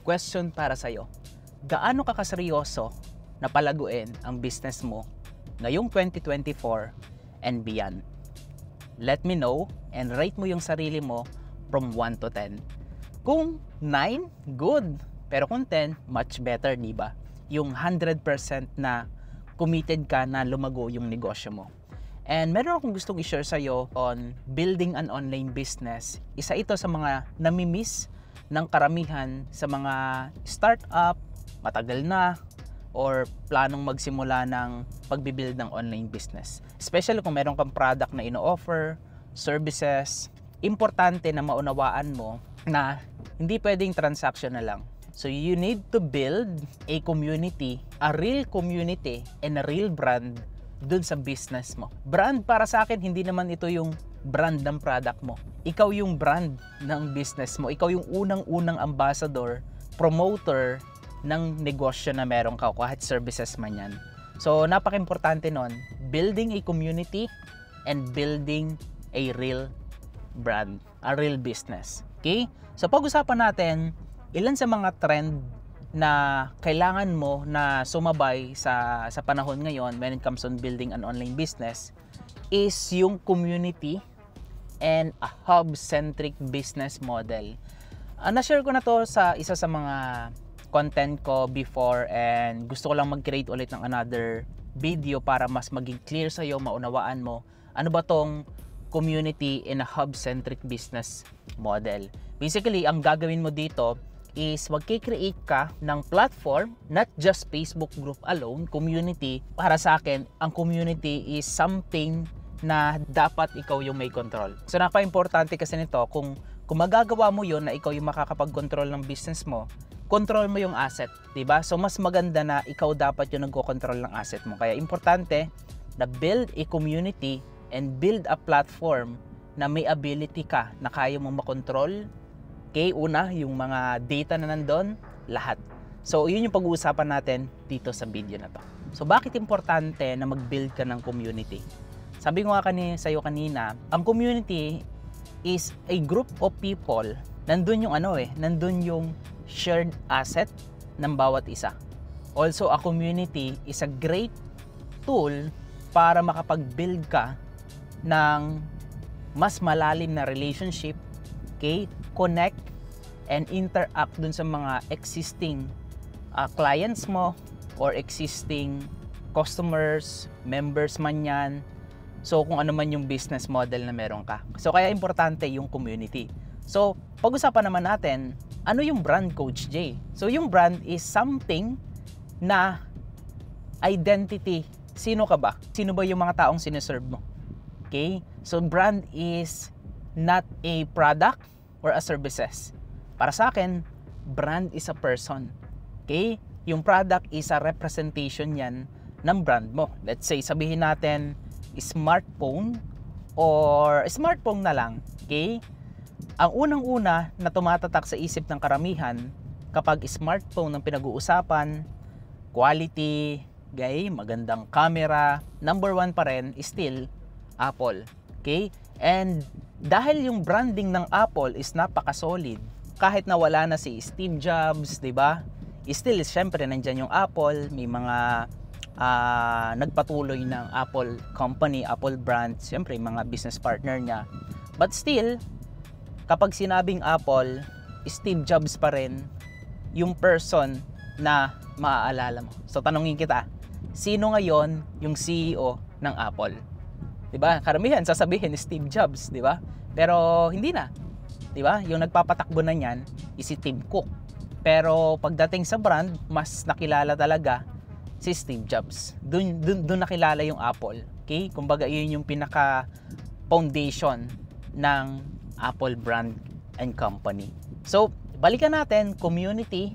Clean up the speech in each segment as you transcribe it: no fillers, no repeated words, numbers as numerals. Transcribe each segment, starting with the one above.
question para sa'yo. Gaano ka kaseryoso na palaguin ang business mo ngayong 2024 and beyond? Let me know and rate mo yung sarili mo from 1 to 10. Kung 9, good. Pero kung 10, much better, di ba? Yung 100% na committed ka na lumago yung negosyo mo. And meron akong gustong i-share sa'yo on building an online business. Isa ito sa mga namimiss ng karamihan sa mga startup, matagal na, or planong magsimula ng pagbibuild ng online business. Especially kung meron kang product na ino-offer, services, importante na maunawaan mo na hindi pwedeng transaction na lang. So you need to build a community, a real community and a real brand dun sa business mo. Brand para sa akin, hindi naman ito yung brand ng product mo. Ikaw yung brand ng business mo. Ikaw yung unang-unang ambassador, promoter ng negosyo na meron ka, kahit services man yan. So napaka-importante nun, building a community and building a real brand, a real business. Okay? So pag-usapan natin, ilan sa mga trend na kailangan mo na sumabay sa panahon ngayon when it comes on building an online business is yung community and a hub-centric business model. Na-share ko na to sa isa sa mga content ko before and gusto ko lang mag-create ulit ng another video para mas maging clear sa'yo, maunawaan mo ano ba tong community in a hub-centric business model. Basically, ang gagawin mo dito is magkikreate ka ng platform, not just Facebook group alone, community. Para sa akin, ang community is something na dapat ikaw yung may control. So napaka-importante kasi nito, kung magagawa mo yon na ikaw yung makakapag-control ng business mo, control mo yung asset, diba? So mas maganda na ikaw dapat yung nagko-control ng asset mo. Kaya importante na build a community and build a platform na may ability ka na kaya mong makontrol. Okay, una, yung mga data na nandun, lahat. So, yun yung pag-uusapan natin dito sa video na to. So, bakit importante na mag-build ka ng community? Sabi ko nga sa'yo kanina, ang community is a group of people. Nandun yung nandun yung shared asset ng bawat isa. Also, a community is a great tool para makapag-build ka ng mas malalim na relationship, okay? Connect and interact dun sa mga existing clients mo or existing customers, members man yan. So kung ano man yung business model na meron ka. So kaya importante yung community. So pag-usapan naman natin, ano yung brand, Coach Jay? So yung brand is something na identity. Sino ka ba? Sino ba yung mga taong sineserve mo? Okay? So brand is not a product or a services. Para sa akin, brand is a person. Okay? Yung product is a representation yan ng brand mo. Let's say, sabihin natin, smartphone or smartphone na lang. Okay? Ang unang-una na tumatatak sa isip ng karamihan kapag smartphone ang pinag-uusapan, quality, magandang camera, number 1 pa rin is still Apple. Okay? And dahil yung branding ng Apple is napaka-solid, kahit na wala na si Steve Jobs, di ba? Still, syempre, nandyan yung Apple, may mga nagpatuloy ng Apple company, Apple brand, syempre, mga business partner niya. But still, kapag sinabing Apple, Steve Jobs pa rin yung person na maaalala mo. So, tanungin kita, sino ngayon yung CEO ng Apple? Diba? Karamihan sasabihin Steve Jobs, diba? Pero hindi na. Diba? Yung nagpapatakbo na niyan is si Tim Cook. Pero pagdating sa brand, mas nakilala talaga si Steve Jobs. Doon nakilala yung Apple. Okay? Kumbaga yun yung pinaka foundation ng Apple brand and company. So, balikan natin, community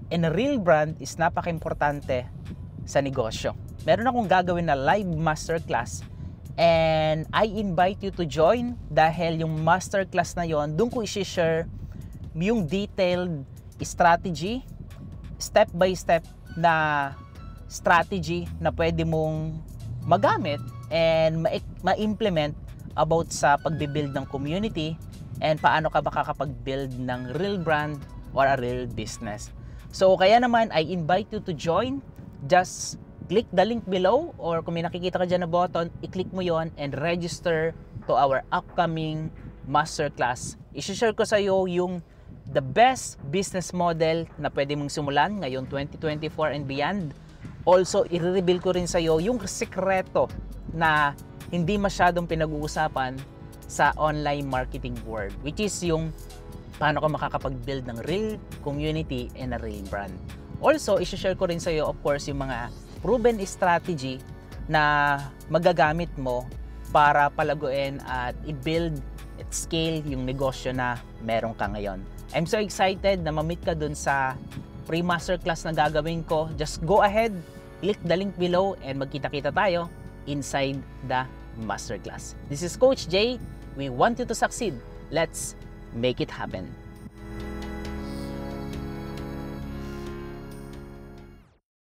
and a real brand is napaka-importante sa negosyo. Meron akong gagawin na live masterclass and I invite you to join dahil yung masterclass na yon, doon ko i-share yung detailed strategy, step by step na strategy na pwede mong magamit and ma-implement about sa pagbibuild ng community and paano ka makakapag-build ng real brand or a real business. So kaya naman, I invite you to join. Just click the link below, or kung may nakikita ka dyan na button, i-click mo yon and register to our upcoming masterclass. I-share ko sa iyo yung the best business model na pwede mong simulan ngayong 2024 and beyond. Also, i-reveal ko rin sa iyo yung sekreto na hindi masyadong pinag-uusapan sa online marketing world, which is yung paano ka makakapag-build ng real community and a real brand. Also, i-share ko rin sa iyo, of course, yung mga proven strategy na magagamit mo para palaguin at i-build at scale yung negosyo na meron ka ngayon. I'm so excited na ma-meet ka dun sa free masterclass na gagawin ko. Just go ahead, click the link below, and magkita-kita tayo inside the masterclass. This is Coach Jay. We want you to succeed. Let's make it happen.